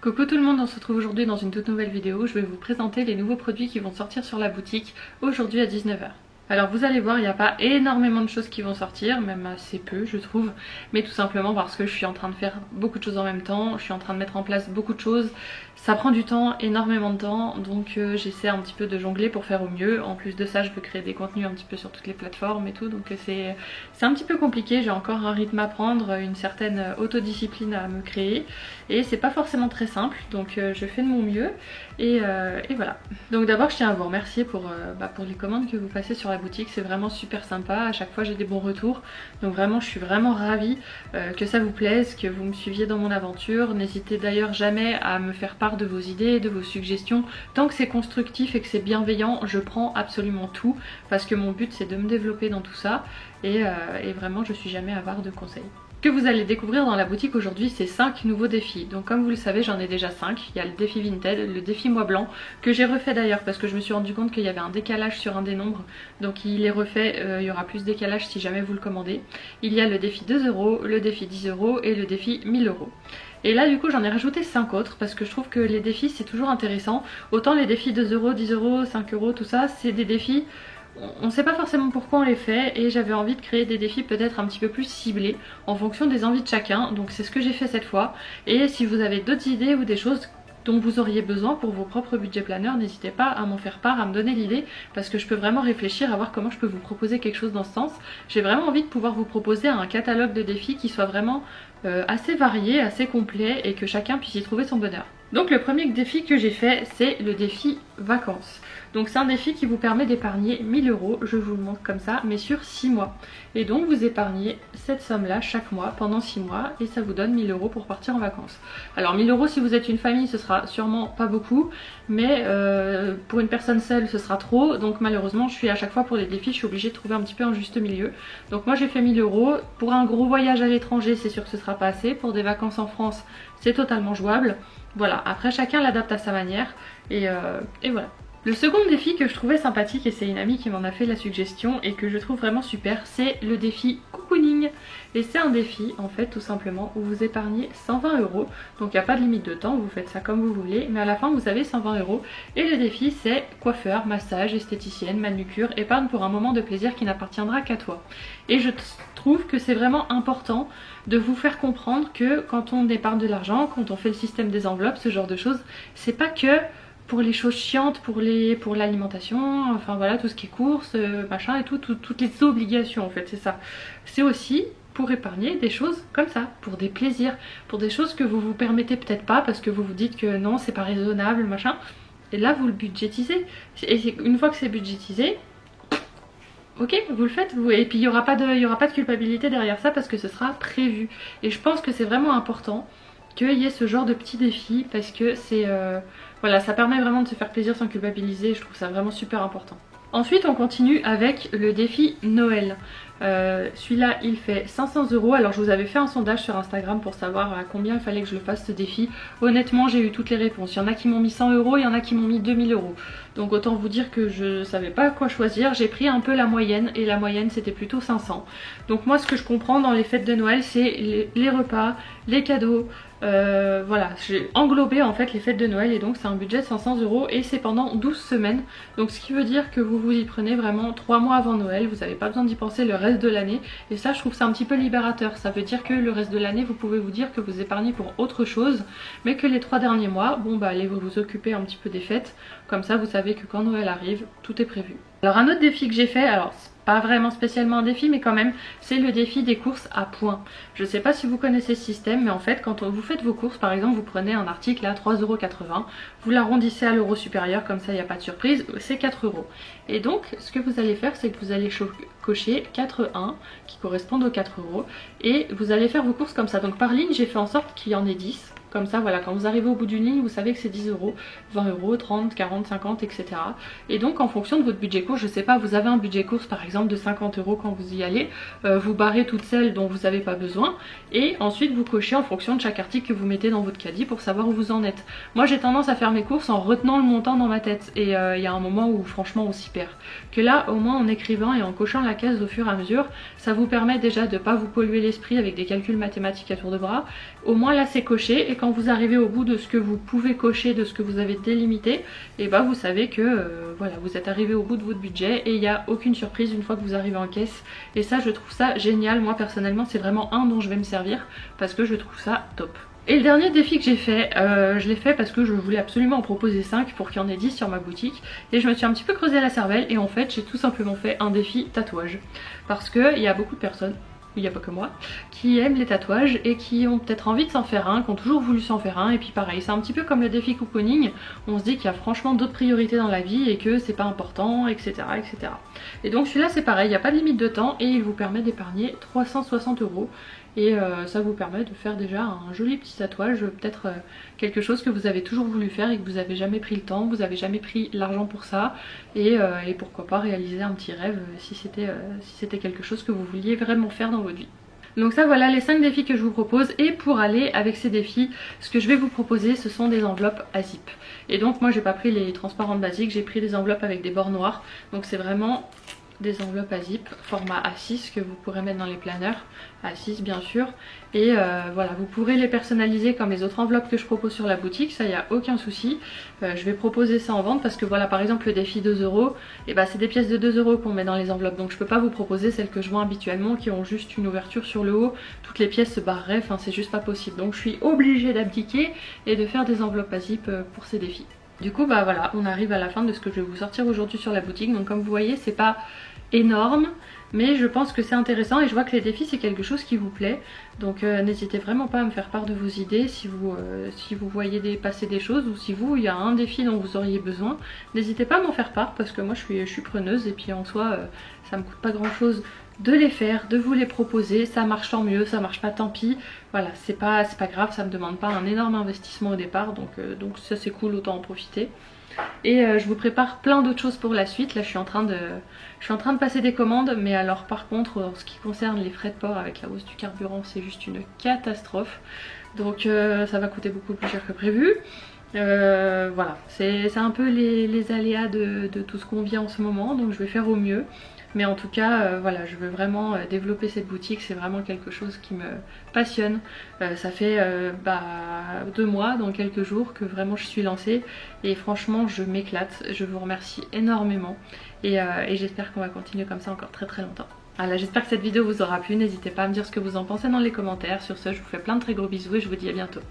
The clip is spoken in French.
Coucou tout le monde, on se retrouve aujourd'hui dans une toute nouvelle vidéo. Je vais vous présenter les nouveaux produits qui vont sortir sur la boutique aujourd'hui à 19 h. Alors vous allez voir, il n'y a pas énormément de choses qui vont sortir, même assez peu je trouve, mais tout simplement parce que je suis en train de faire beaucoup de choses en même temps, je suis en train de mettre en place beaucoup de choses, ça prend du temps, énormément de temps, donc j'essaie un petit peu de jongler pour faire au mieux. En plus de ça, je veux créer des contenus un petit peu sur toutes les plateformes et tout, donc c'est un petit peu compliqué, j'ai encore un rythme à prendre, une certaine autodiscipline à me créer, et c'est pas forcément très simple, donc je fais de mon mieux, et voilà. Donc d'abord je tiens à vous remercier pour les commandes que vous passez sur la boutique, c'est vraiment super sympa, à chaque fois j'ai des bons retours, donc vraiment je suis vraiment ravie que ça vous plaise, que vous me suiviez dans mon aventure. N'hésitez d'ailleurs jamais à me faire part de vos idées, de vos suggestions, tant que c'est constructif et que c'est bienveillant, je prends absolument tout, parce que mon but c'est de me développer dans tout ça, et vraiment je suis jamais avare de conseils. Ce que vous allez découvrir dans la boutique aujourd'hui, c'est 5 nouveaux défis. Donc comme vous le savez, j'en ai déjà 5. Il y a le défi Vinted, le défi Mois Blanc, que j'ai refait d'ailleurs parce que je me suis rendu compte qu'il y avait un décalage sur un des nombres. Donc il est refait, il y aura plus de décalage si jamais vous le commandez. Il y a le défi 2 €, le défi 10 € et le défi 1000 €. Et là du coup j'en ai rajouté 5 autres parce que je trouve que les défis c'est toujours intéressant. Autant les défis 2 €, 10 €, 5 €, tout ça, c'est des défis... On ne sait pas forcément pourquoi on les fait, et j'avais envie de créer des défis peut-être un petit peu plus ciblés en fonction des envies de chacun, donc c'est ce que j'ai fait cette fois. Et si vous avez d'autres idées ou des choses dont vous auriez besoin pour vos propres budgets planeurs, n'hésitez pas à m'en faire part, à me donner l'idée, parce que je peux vraiment réfléchir à voir comment je peux vous proposer quelque chose dans ce sens. J'ai vraiment envie de pouvoir vous proposer un catalogue de défis qui soit vraiment assez varié, assez complet, et que chacun puisse y trouver son bonheur. Donc le premier défi que j'ai fait, c'est le défi vacances. Donc c'est un défi qui vous permet d'épargner 1000 €, je vous le montre comme ça, mais sur 6 mois. Et donc vous épargnez cette somme-là chaque mois pendant 6 mois, et ça vous donne 1000 € pour partir en vacances. Alors 1000 € si vous êtes une famille, ce sera sûrement pas beaucoup, mais pour une personne seule ce sera trop, donc malheureusement je suis à chaque fois pour les défis, je suis obligée de trouver un petit peu un juste milieu. Donc moi j'ai fait 1000 €, pour un gros voyage à l'étranger c'est sûr que ce sera pas assez, pour des vacances en France c'est totalement jouable. Voilà, après chacun l'adapte à sa manière, et voilà. Le second défi que je trouvais sympathique, et c'est une amie qui m'en a fait la suggestion et que je trouve vraiment super, c'est le défi cocooning. Et c'est un défi en fait tout simplement où vous épargnez 120 €, donc il n'y a pas de limite de temps, vous faites ça comme vous voulez, mais à la fin vous avez 120 €. Et le défi c'est coiffeur, massage, esthéticienne, manucure, épargne pour un moment de plaisir qui n'appartiendra qu'à toi. Et je trouve que c'est vraiment important de vous faire comprendre que quand on épargne de l'argent, quand on fait le système des enveloppes, ce genre de choses, c'est pas que pour les choses chiantes, pour l'alimentation, enfin voilà, tout ce qui est courses, machin et tout, toutes les obligations en fait, c'est ça. C'est aussi pour épargner des choses comme ça, pour des plaisirs, pour des choses que vous vous permettez peut-être pas parce que vous vous dites que non, c'est pas raisonnable, machin. Et là, vous le budgétisez. Et une fois que c'est budgétisé, ok, vous le faites, et puis il n'y aura pas de culpabilité derrière ça parce que ce sera prévu. Et je pense que c'est vraiment important qu'il y ait ce genre de petits défis parce que c'est... voilà, ça permet vraiment de se faire plaisir sans culpabiliser, je trouve ça vraiment super important. Ensuite on continue avec le défi Noël. Celui-là il fait 500 €. Alors je vous avais fait un sondage sur Instagram pour savoir à combien il fallait que je le fasse ce défi. Honnêtement j'ai eu toutes les réponses. Il y en a qui m'ont mis 100 €, il y en a qui m'ont mis 2000 €. Donc autant vous dire que je savais pas quoi choisir. J'ai pris un peu la moyenne et la moyenne c'était plutôt 500. Donc moi ce que je comprends dans les fêtes de Noël c'est les repas, les cadeaux. Voilà, j'ai englobé en fait les fêtes de Noël et donc c'est un budget de 500 € et c'est pendant 12 semaines. Donc ce qui veut dire que vous vous y prenez vraiment 3 mois avant Noël, vous n'avez pas besoin d'y penser le reste de l'année, et ça je trouve ça un petit peu libérateur. Ça veut dire que le reste de l'année vous pouvez vous dire que vous épargnez pour autre chose, mais que les 3 derniers mois, bon bah allez vous occuper un petit peu des fêtes, comme ça vous savez que quand Noël arrive, tout est prévu. Alors un autre défi que j'ai fait, alors pas vraiment spécialement un défi mais quand même, c'est le défi des courses à points. Je sais pas si vous connaissez ce système, mais en fait quand vous faites vos courses, par exemple vous prenez un article à 3,80 €, vous l'arrondissez à l'euro supérieur, comme ça il n'y a pas de surprise, c'est 4 €. Et donc ce que vous allez faire c'est que vous allez cocher 4 1 qui correspondent aux 4 €, et vous allez faire vos courses comme ça. Donc par ligne j'ai fait en sorte qu'il y en ait 10. Comme ça voilà, quand vous arrivez au bout d'une ligne vous savez que c'est 10 €, 20 €, 30, 40, 50, etc. Et donc en fonction de votre budget course, je sais pas, vous avez un budget course par exemple de 50 € quand vous y allez, vous barrez toutes celles dont vous n'avez pas besoin, et ensuite vous cochez en fonction de chaque article que vous mettez dans votre caddie pour savoir où vous en êtes. Moi j'ai tendance à faire mes courses en retenant le montant dans ma tête, et il y a un moment où franchement on s'y perd. Que là au moins en écrivant et en cochant la case au fur et à mesure, ça vous permet déjà de pas vous polluer l'esprit avec des calculs mathématiques à tour de bras. Au moins là c'est coché, et quand vous arrivez au bout de ce que vous pouvez cocher, de ce que vous avez délimité, et bah vous savez que voilà, vous êtes arrivé au bout de votre budget et il n'y a aucune surprise une fois que vous arrivez en caisse. Et ça, je trouve ça génial. Moi personnellement, c'est vraiment un dont je vais me servir parce que je trouve ça top. Et le dernier défi que j'ai fait, je l'ai fait parce que je voulais absolument en proposer 5 pour qu'il y en ait 10 sur ma boutique. Et je me suis un petit peu creusé la cervelle et en fait j'ai tout simplement fait un défi tatouage. Parce qu'il y a beaucoup de personnes, il n'y a pas que moi, qui aiment les tatouages et qui ont peut-être envie de s'en faire un, qui ont toujours voulu s'en faire un. Et puis pareil, c'est un petit peu comme le défi cocooning, on se dit qu'il y a franchement d'autres priorités dans la vie et que c'est pas important, etc. etc. Et donc celui-là c'est pareil, il n'y a pas de limite de temps et il vous permet d'épargner 360 €. Et ça vous permet de faire déjà un joli petit tatouage, peut-être quelque chose que vous avez toujours voulu faire et que vous n'avez jamais pris le temps, vous n'avez jamais pris l'argent pour ça. Et pourquoi pas réaliser un petit rêve si c'était quelque chose que vous vouliez vraiment faire dans votre vie. Donc ça voilà les 5 défis que je vous propose. Et pour aller avec ces défis, ce que je vais vous proposer ce sont des enveloppes à zip. Et donc moi j'ai pas pris les transparentes basiques, j'ai pris des enveloppes avec des bords noirs. Donc c'est vraiment des enveloppes à zip format A6 que vous pourrez mettre dans les planeurs, A6 bien sûr. Et voilà, vous pourrez les personnaliser comme les autres enveloppes que je propose sur la boutique, ça y a aucun souci. Je vais proposer ça en vente parce que voilà, par exemple le défi 2 €, et bah c'est des pièces de 2 € qu'on met dans les enveloppes, donc je peux pas vous proposer celles que je vends habituellement qui ont juste une ouverture sur le haut, toutes les pièces se barreraient, enfin c'est juste pas possible. Donc je suis obligée d'abdiquer et de faire des enveloppes à zip pour ces défis. Du coup bah voilà, on arrive à la fin de ce que je vais vous sortir aujourd'hui sur la boutique. Donc comme vous voyez, c'est pas énorme mais je pense que c'est intéressant et je vois que les défis c'est quelque chose qui vous plaît. Donc n'hésitez vraiment pas à me faire part de vos idées si vous voyez passer des choses, ou si il y a un défi dont vous auriez besoin. N'hésitez pas à m'en faire part parce que moi je suis preneuse et puis en soi ça me coûte pas grand chose de les faire, de vous les proposer. Ça marche tant mieux, ça marche pas tant pis. Voilà, c'est pas grave, ça me demande pas un énorme investissement au départ, donc ça c'est cool, autant en profiter. Et je vous prépare plein d'autres choses pour la suite. Là je suis en train de passer des commandes, mais alors par contre en ce qui concerne les frais de port avec la hausse du carburant, c'est juste une catastrophe. Donc ça va coûter beaucoup plus cher que prévu. Voilà, c'est un peu les aléas de tout ce qu'on vit en ce moment, donc je vais faire au mieux. Mais en tout cas, voilà, je veux vraiment développer cette boutique, c'est vraiment quelque chose qui me passionne. Ça fait 2 mois, dans quelques jours, que vraiment je suis lancée. Et franchement, je m'éclate, je vous remercie énormément. Et j'espère qu'on va continuer comme ça encore très très longtemps. Voilà, j'espère que cette vidéo vous aura plu, n'hésitez pas à me dire ce que vous en pensez dans les commentaires. Sur ce, je vous fais plein de très gros bisous et je vous dis à bientôt.